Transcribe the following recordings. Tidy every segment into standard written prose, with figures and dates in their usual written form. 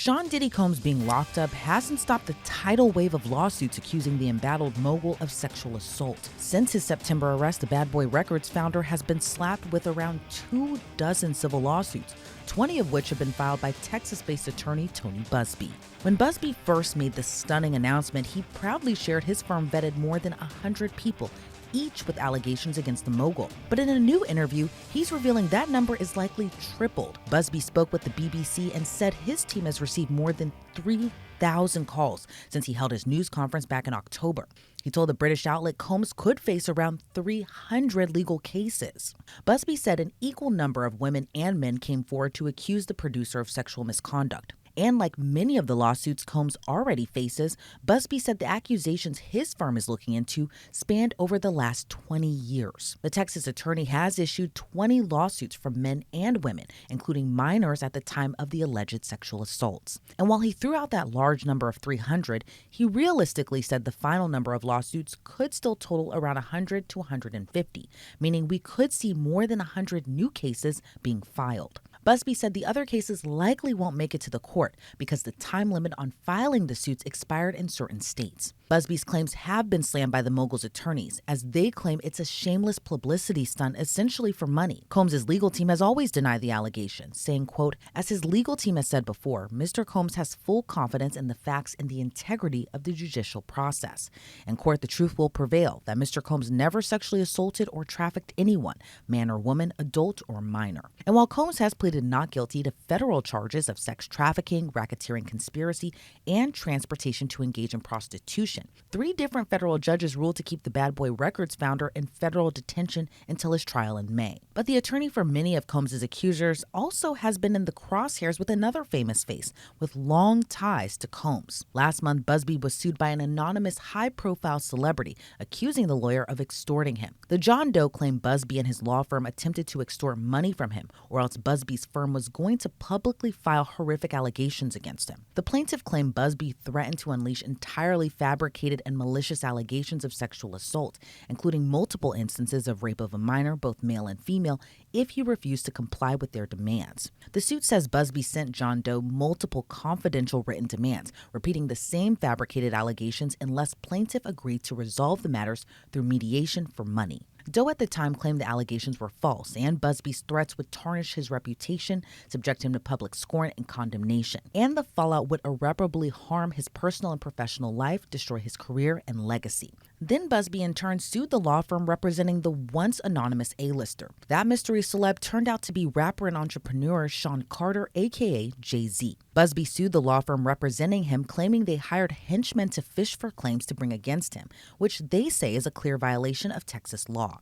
Sean Diddy Combs being locked up hasn't stopped the tidal wave of lawsuits accusing the embattled mogul of sexual assault. Since his September arrest, the Bad Boy Records founder has been slapped with around 24 civil lawsuits, 20 of which have been filed by Texas-based attorney Tony Buzbee. When Buzbee first made the stunning announcement, he proudly shared his firm vetted more than 100 people, each with allegations against the mogul. But in a new interview, he's revealing that number is likely tripled. Buzbee spoke with the BBC and said his team has received more than 3,000 calls since he held his news conference back in October. He told the British outlet Combs could face around 300 legal cases. Buzbee said an equal number of women and men came forward to accuse the producer of sexual misconduct. And like many of the lawsuits Combs already faces, Buzbee said the accusations his firm is looking into spanned over the last 20 years. The Texas attorney has issued 20 lawsuits from men and women, including minors at the time of the alleged sexual assaults. And while he threw out that large number of 300, he realistically said the final number of lawsuits could still total around 100 to 150, meaning we could see more than 100 new cases being filed. Buzbee said the other cases likely won't make it to the court because the time limit on filing the suits expired in certain states. Buzbee's claims have been slammed by the mogul's attorneys, as they claim it's a shameless publicity stunt essentially for money. Combs' legal team has always denied the allegation, saying, quote, "As his legal team has said before, Mr. Combs has full confidence in the facts and the integrity of the judicial process. In court, the truth will prevail that Mr. Combs never sexually assaulted or trafficked anyone, man or woman, adult or minor." And while Combs has pleaded not guilty to federal charges of sex trafficking, racketeering conspiracy, and transportation to engage in prostitution, 3 different federal judges ruled to keep the Bad Boy Records founder in federal detention until his trial in May. But the attorney for many of Combs' accusers also has been in the crosshairs with another famous face with long ties to Combs. Last month, Buzbee was sued by an anonymous high-profile celebrity, accusing the lawyer of extorting him. The John Doe claimed Buzbee and his law firm attempted to extort money from him, or else Buzbee's firm was going to publicly file horrific allegations against him. The plaintiff claimed Buzbee threatened to unleash entirely fabricated and malicious allegations of sexual assault, including multiple instances of rape of a minor, both male and female, if he refused to comply with their demands. The suit says Buzbee sent John Doe multiple confidential written demands, repeating the same fabricated allegations unless plaintiff agreed to resolve the matters through mediation for money. Doe at the time claimed the allegations were false, and Buzbee's threats would tarnish his reputation, subject him to public scorn and condemnation, and the fallout would irreparably harm his personal and professional life, destroy his career and legacy. Then Buzbee in turn sued the law firm representing the once anonymous A-lister. That mystery celeb turned out to be rapper and entrepreneur Sean Carter, aka Jay-Z. Buzbee sued the law firm representing him, claiming they hired henchmen to fish for claims to bring against him, which they say is a clear violation of Texas law.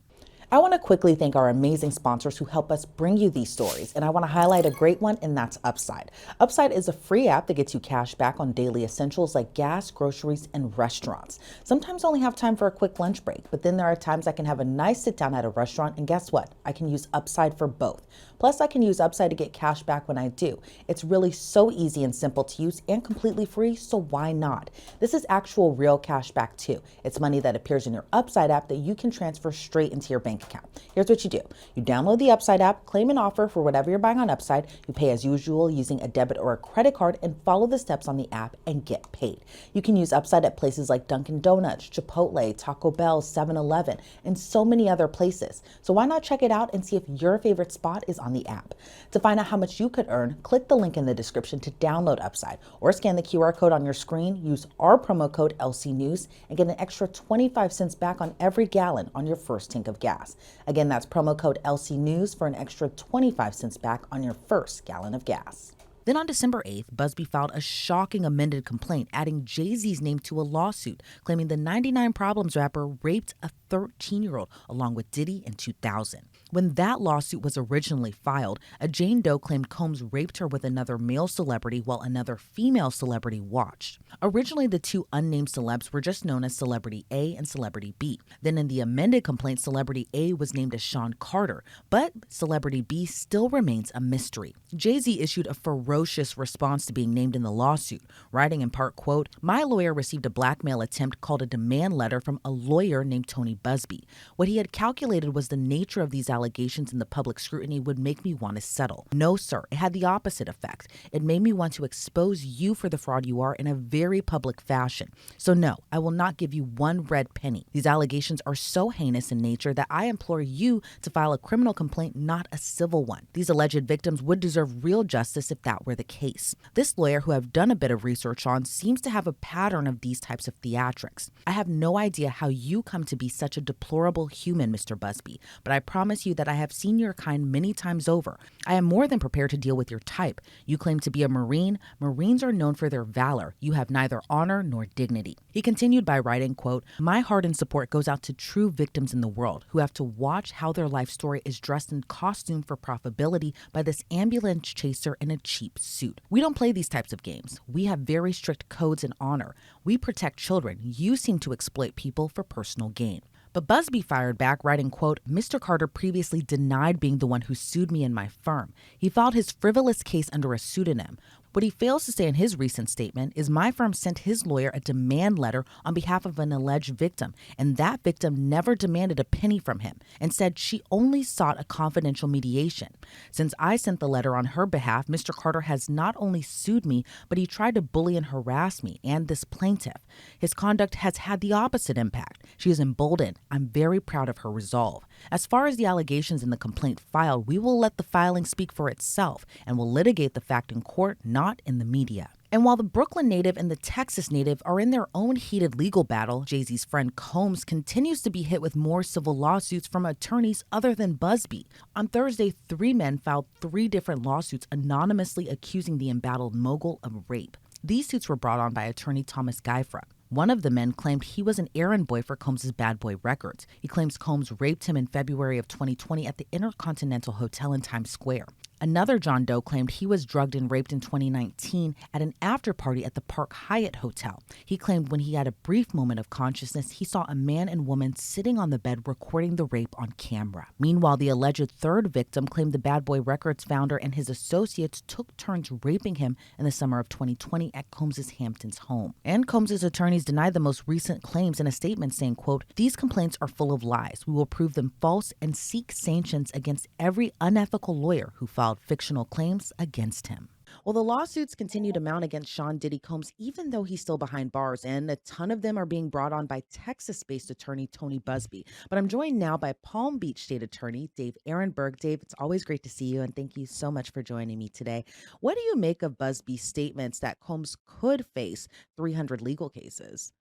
I want to quickly thank our amazing sponsors who help us bring you these stories, and I want to highlight a great one, and that's Upside. Upside is a free app that gets you cash back on daily essentials like gas, groceries, and restaurants. Sometimes I only have time for a quick lunch break, but then there are times I can have a nice sit down at a restaurant, and guess what? I can use Upside for both. Plus, I can use Upside to get cash back when I do. It's really so easy and simple to use and completely free, so why not? This is actual real cash back too. It's money that appears in your Upside app that you can transfer straight into your bank account. Here's what you do. You download the Upside app, claim an offer for whatever you're buying on Upside, you pay as usual using a debit or a credit card, and follow the steps on the app and get paid. You can use Upside at places like Dunkin' Donuts, Chipotle, Taco Bell, 7-Eleven, and so many other places. So why not check it out and see if your favorite spot is on the app. To find out how much you could earn, click the link in the description to download Upside, or scan the QR code on your screen, use our promo code LCNews, and get an extra 25 cents back on every gallon on your first tank of gas. Again, that's promo code LCNews for an extra 25 cents back on your first gallon of gas. Then on December 8th, Buzbee filed a shocking amended complaint adding Jay-Z's name to a lawsuit, claiming the 99 Problems rapper raped a 13-year-old along with Diddy in 2000. When that lawsuit was originally filed, a Jane Doe claimed Combs raped her with another male celebrity while another female celebrity watched. Originally, the 2 unnamed celebs were just known as Celebrity A and Celebrity B. Then in the amended complaint, Celebrity A was named as Sean Carter, but Celebrity B still remains a mystery. Jay-Z issued a ferocious response to being named in the lawsuit, writing in part, quote, "My lawyer received a blackmail attempt called a demand letter from a lawyer named Tony Buzbee. What he had calculated was the nature of these allegations allegations and the public scrutiny would make me want to settle. No, sir, it had the opposite effect. It made me want to expose you for the fraud you are in a very public fashion. So no, I will not give you one red penny. These allegations are so heinous in nature that I implore you to file a criminal complaint, not a civil one. These alleged victims would deserve real justice if that were the case. This lawyer, who I've done a bit of research on, seems to have a pattern of these types of theatrics. I have no idea how you come to be such a deplorable human, Mr. Buzbee, but I promise you that I have seen your kind many times over. I am more than prepared to deal with your type. You claim to be a Marine. Marines are known for their valor. You have neither honor nor dignity. He continued by writing, quote, "My heart and support goes out to true victims in the world who have to watch how their life story is dressed in costume for profitability by this ambulance chaser in a cheap suit. We don't play these types of games. We have very strict codes and honor. We protect children. You seem to exploit people for personal gain." But Buzbee fired back, writing, quote, "Mr. Carter previously denied being the one who sued me and my firm. He filed his frivolous case under a pseudonym. What he fails to say in his recent statement is my firm sent his lawyer a demand letter on behalf of an alleged victim, and that victim never demanded a penny from him and said she only sought a confidential mediation. Since I sent the letter on her behalf, Mr. Carter has not only sued me, but he tried to bully and harass me and this plaintiff. His conduct has had the opposite impact. She is emboldened. I'm very proud of her resolve. As far as the allegations in the complaint filed, we will let the filing speak for itself and will litigate the fact in court, not in the media." And while the Brooklyn native and the Texas native are in their own heated legal battle, Jay-Z's friend Combs continues to be hit with more civil lawsuits from attorneys other than Buzbee. On Thursday, 3 men filed 3 different lawsuits anonymously accusing the embattled mogul of rape. These suits were brought on by attorney Thomas Geifra. One of the men claimed he was an errand boy for Combs' Bad Boy Records. He claims Combs raped him in February of 2020 at the Intercontinental Hotel in Times Square. Another John Doe claimed he was drugged and raped in 2019 at an after-party at the Park Hyatt Hotel. He claimed when he had a brief moment of consciousness, he saw a man and woman sitting on the bed recording the rape on camera. Meanwhile, the alleged third victim claimed the Bad Boy Records founder and his associates took turns raping him in the summer of 2020 at Combs' Hamptons home. And Combs' attorneys denied the most recent claims in a statement saying, quote, "These complaints are full of lies. We will prove them false and seek sanctions against every unethical lawyer who filed fictional claims against him." Well, the lawsuits continue to mount against Sean Diddy Combs, even though he's still behind bars, and a ton of them are being brought on by Texas-based attorney Tony Buzbee. But I'm joined now by Palm Beach State Attorney Dave Ehrenberg. Dave, it's always great to see you, and thank you so much for joining me today. What do you make of Buzbee's statements that Combs could face 300 legal cases?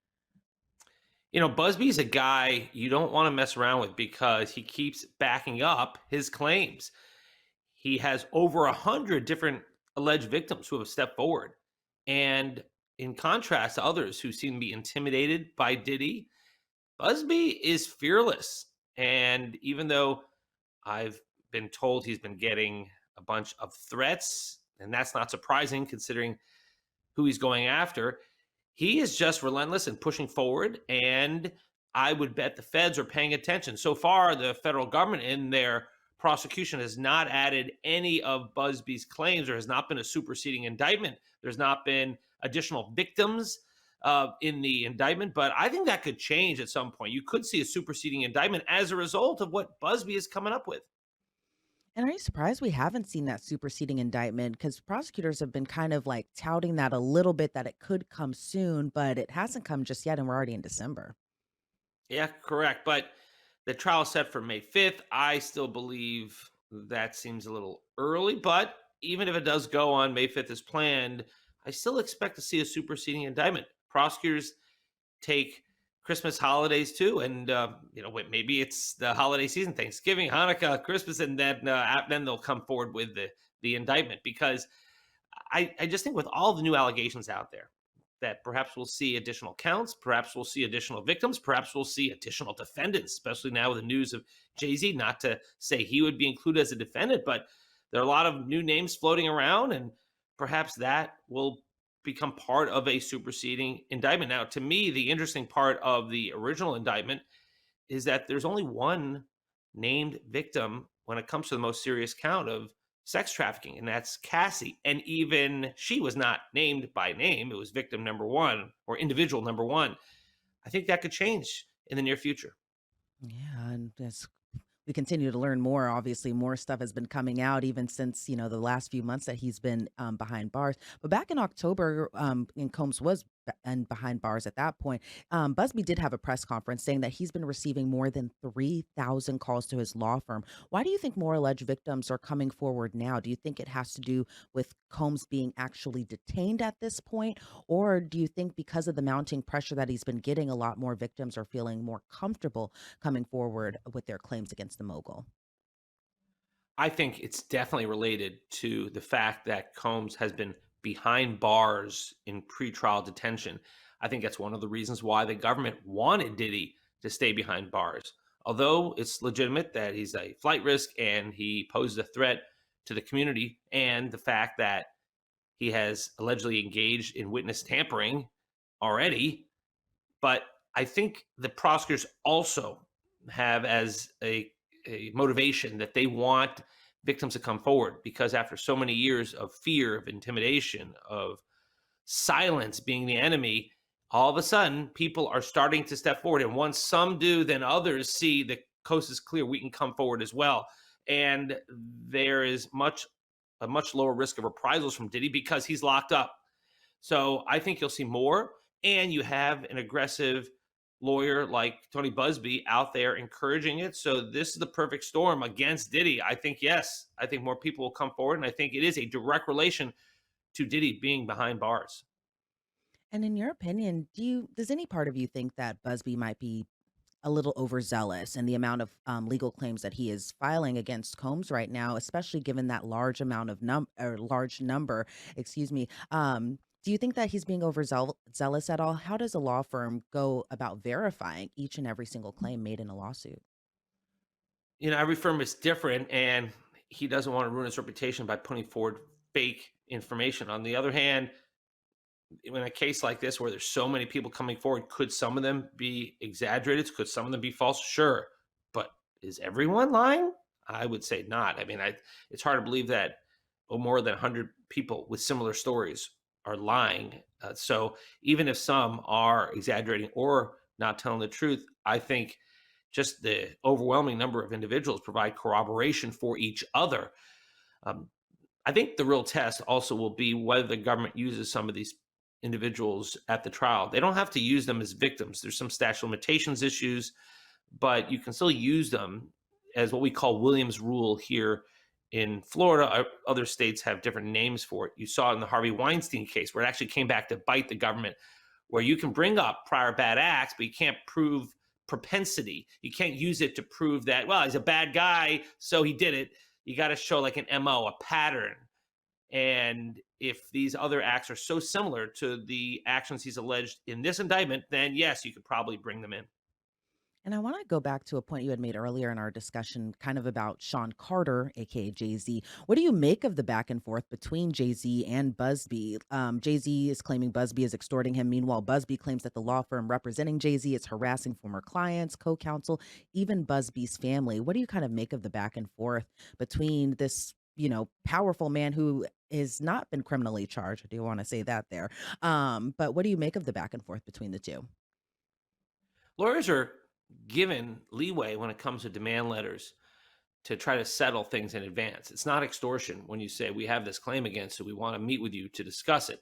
Busby's a guy you don't want to mess around with because he keeps backing up his claims. He has over 100 different alleged victims who have stepped forward. And in contrast to others who seem to be intimidated by Diddy, Busby is fearless. And even though I've been told he's been getting a bunch of threats, and that's not surprising considering who he's going after, he is just relentless and pushing forward. And I would bet the feds are paying attention. So far, the federal government in their prosecution has not added any of Busby's claims. There has not been a superseding indictment. There's not been additional victims in the indictment. But I think that could change at some point. You could see a superseding indictment as a result of what Buzbee is coming up with. And are you surprised we haven't seen that superseding indictment? Because prosecutors have been kind of like touting that a little bit that it could come soon, but it hasn't come just yet, and we're already in December. Yeah, correct. But the trial is set for May 5th. I still believe that seems a little early, but even if it does go on May 5th as planned, I still expect to see a superseding indictment. Prosecutors take Christmas holidays too, and maybe it's the holiday season, Thanksgiving, Hanukkah, Christmas, and then they'll come forward with the indictment because I just think with all the new allegations out there that perhaps we'll see additional counts, perhaps we'll see additional victims, perhaps we'll see additional defendants, especially now with the news of Jay-Z. Not to say he would be included as a defendant, but there are a lot of new names floating around, and perhaps that will become part of a superseding indictment. Now, to me, the interesting part of the original indictment is that there's only one named victim when it comes to the most serious count of sex trafficking, and that's Cassie. And even she was not named by name. It was victim number one or individual number one. I think that could change in the near future. Yeah, and that's we continue to learn more. Obviously, more stuff has been coming out even since the last few months that he's been behind bars. But back in October, and Combs was and behind bars at that point. Buzbee did have a press conference saying that he's been receiving more than 3,000 calls to his law firm. Why do you think more alleged victims are coming forward now? Do you think it has to do with Combs being actually detained at this point? Or do you think because of the mounting pressure that he's been getting, a lot more victims are feeling more comfortable coming forward with their claims against the mogul? I think it's definitely related to the fact that Combs has been behind bars in pretrial detention. I think that's one of the reasons why the government wanted Diddy to stay behind bars. Although it's legitimate that he's a flight risk and he posed a threat to the community, and the fact that he has allegedly engaged in witness tampering already. But I think the prosecutors also have as a motivation that they want victims to come forward, because after so many years of fear, of intimidation, of silence being the enemy, all of a sudden people are starting to step forward. And once some do, then others see the coast is clear. We can come forward as well. And there is a much lower risk of reprisals from Diddy because he's locked up. So I think you'll see more. And you have an aggressive lawyer like Tony Buzbee out there encouraging it. So this is the perfect storm against Diddy. I think, yes, I think more people will come forward. And I think it is a direct relation to Diddy being behind bars. And in your opinion, does any part of you think that Busby might be a little overzealous in the amount of legal claims that he is filing against Combs right now, especially given that large amount of large number, excuse me. Do you think that he's being overzealous at all? How does a law firm go about verifying each and every single claim made in a lawsuit? Every firm is different, and he doesn't want to ruin his reputation by putting forward fake information. On the other hand, in a case like this where there's so many people coming forward, could some of them be exaggerated? Could some of them be false? Sure. But is everyone lying? I would say not. I mean, it's hard to believe that more than 100 people with similar stories are lying. So even if some are exaggerating or not telling the truth, I think just the overwhelming number of individuals provide corroboration for each other. Um, I think the real test also will be whether the government uses some of these individuals at the trial. They don't have to use them as victims. There's some statute of limitations issues, but you can still use them as what we call Williams rule here in Florida. Other states have different names for it. You saw it in the Harvey Weinstein case where it actually came back to bite the government, where you can bring up prior bad acts, but you can't prove propensity. You can't use it to prove that, well, he's a bad guy, so he did it. You got to show like an MO, a pattern. And if these other acts are so similar to the actions he's alleged in this indictment, then yes, you could probably bring them in. And I want to go back to a point you had made earlier in our discussion, kind of about Sean Carter, aka Jay Z. What do you make of the back and forth between Jay Z and Buzbee? Jay Z is claiming Buzbee is extorting him. Meanwhile, Buzbee claims that the law firm representing Jay Z is harassing former clients, co counsel, even Buzbee's family. What do you kind of make of the back and forth between this? Powerful man who has not been criminally charged. I do want to say that there. But what do you make of the back and forth between the two? Lawyers are given leeway when it comes to demand letters to try to settle things in advance. It's not extortion when you say, we have this claim against you, we want to meet with you to discuss it.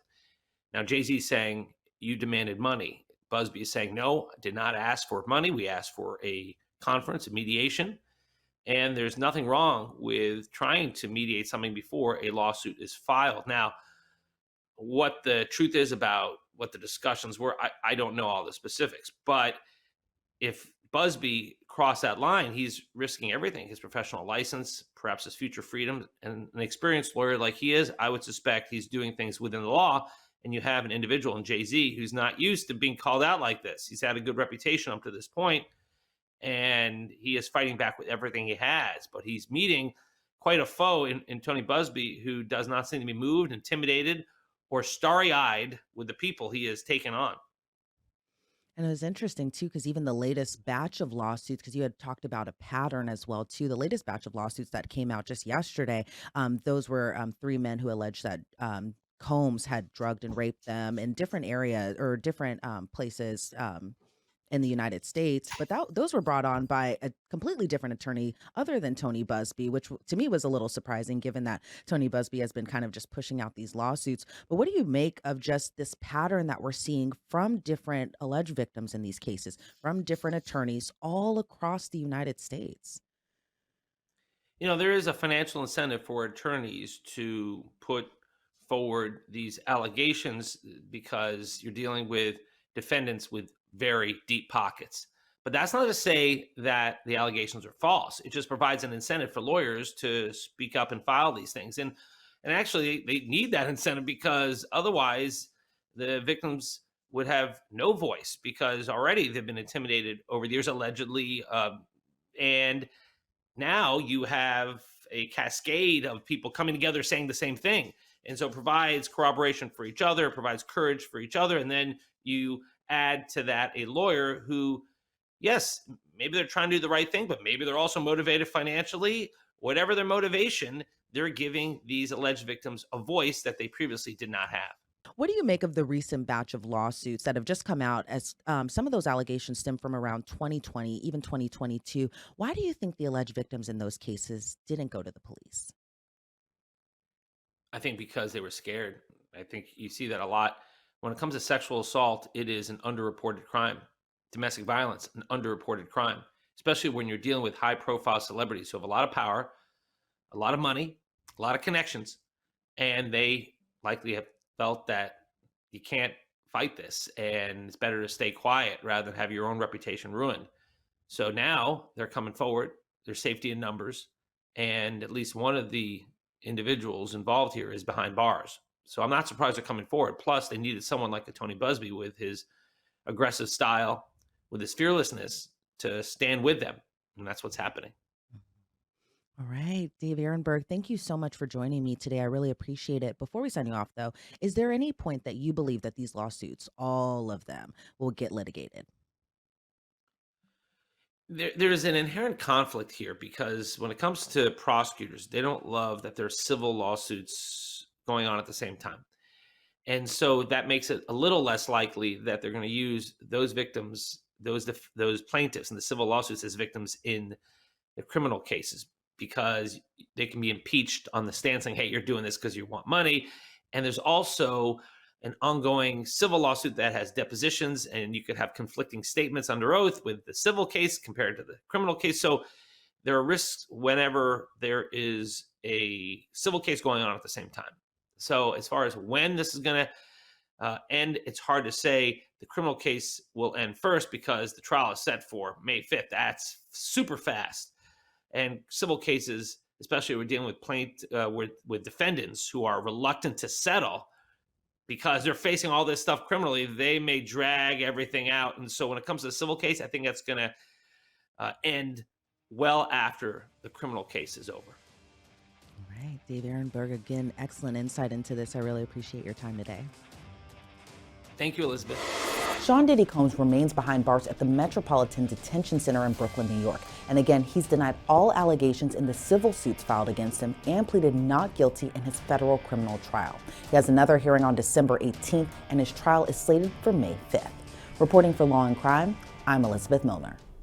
Now, Jay Z is saying, you demanded money. Buzbee is saying, no, I did not ask for money. We asked for a conference, a mediation. And there's nothing wrong with trying to mediate something before a lawsuit is filed. Now, what the truth is about what the discussions were, I don't know all the specifics. But if Buzbee crossed that line, he's risking everything, his professional license, perhaps his future freedom. And an experienced lawyer like he is, I would suspect he's doing things within the law. And you have an individual in Jay Z who's not used to being called out like this. He's had a good reputation up to this point, and he is fighting back with everything he has. But he's meeting quite a foe in Tony Buzbee, who does not seem to be moved, intimidated, or starry-eyed with the people he has taken on. And it was interesting too, because even the latest batch of lawsuits, because you had talked about a pattern as well too. The latest batch of lawsuits that came out just yesterday, those were three men who alleged that Combs had drugged and raped them in different areas or different places. in the United States, but those were brought on by a completely different attorney other than Tony Buzbee, which to me was a little surprising given that Tony Buzbee has been kind of just pushing out these lawsuits. But what do you make of just this pattern that we're seeing from different alleged victims in these cases, from different attorneys all across the United States? There is a financial incentive for attorneys to put forward these allegations because you're dealing with defendants with very deep pockets. But that's not to say that the allegations are false. It just provides an incentive for lawyers to speak up and file these things. And actually they need that incentive because otherwise the victims would have no voice because already they've been intimidated over the years allegedly, and now you have a cascade of people coming together saying the same thing. And so it provides corroboration for each other, it provides courage for each other. And then you add to that a lawyer who, yes, maybe they're trying to do the right thing, but maybe they're also motivated financially. Whatever their motivation, they're giving these alleged victims a voice that they previously did not have. What do you make of the recent batch of lawsuits that have just come out as some of those allegations stem from around 2020, even 2022? Why do you think the alleged victims in those cases didn't go to the police? I think because they were scared. I think you see that a lot. When it comes to sexual assault, it is an underreported crime. Domestic violence, an underreported crime, especially when you're dealing with high profile celebrities who have a lot of power, a lot of money, a lot of connections, and they likely have felt that you can't fight this and it's better to stay quiet rather than have your own reputation ruined. So now they're coming forward, there's safety in numbers, and at least one of the individuals involved here is behind bars. So I'm not surprised they're coming forward. Plus, they needed someone like a Tony Buzbee with his aggressive style, with his fearlessness to stand with them. And that's what's happening. All right, Dave Ehrenberg, thank you so much for joining me today. I really appreciate it. Before we sign you off, though, is there any point that you believe that these lawsuits, all of them, will get litigated? There is an inherent conflict here because when it comes to prosecutors, they don't love that there's civil lawsuits going on at the same time. And so that makes it a little less likely that they're going to use those victims, those plaintiffs in the civil lawsuits as victims in the criminal cases because they can be impeached on the stand saying, hey, you're doing this because you want money. And there's also an ongoing civil lawsuit that has depositions, and you could have conflicting statements under oath with the civil case compared to the criminal case. So there are risks whenever there is a civil case going on at the same time. So as far as when this is going to end, it's hard to say. The criminal case will end first because the trial is set for May 5th. That's super fast. And civil cases, especially we're dealing with defendants who are reluctant to settle because they're facing all this stuff criminally, they may drag everything out. And so when it comes to the civil case, I think that's going to end well after the criminal case is over. All right, Dave Ehrenberg, again, excellent insight into this. I really appreciate your time today. Thank you, Elizabeth. Sean Diddy Combs remains behind bars at the Metropolitan Detention Center in Brooklyn, New York. And again, he's denied all allegations in the civil suits filed against him and pleaded not guilty in his federal criminal trial. He has another hearing on December 18th, and his trial is slated for May 5th. Reporting for Law and Crime, I'm Elizabeth Millner.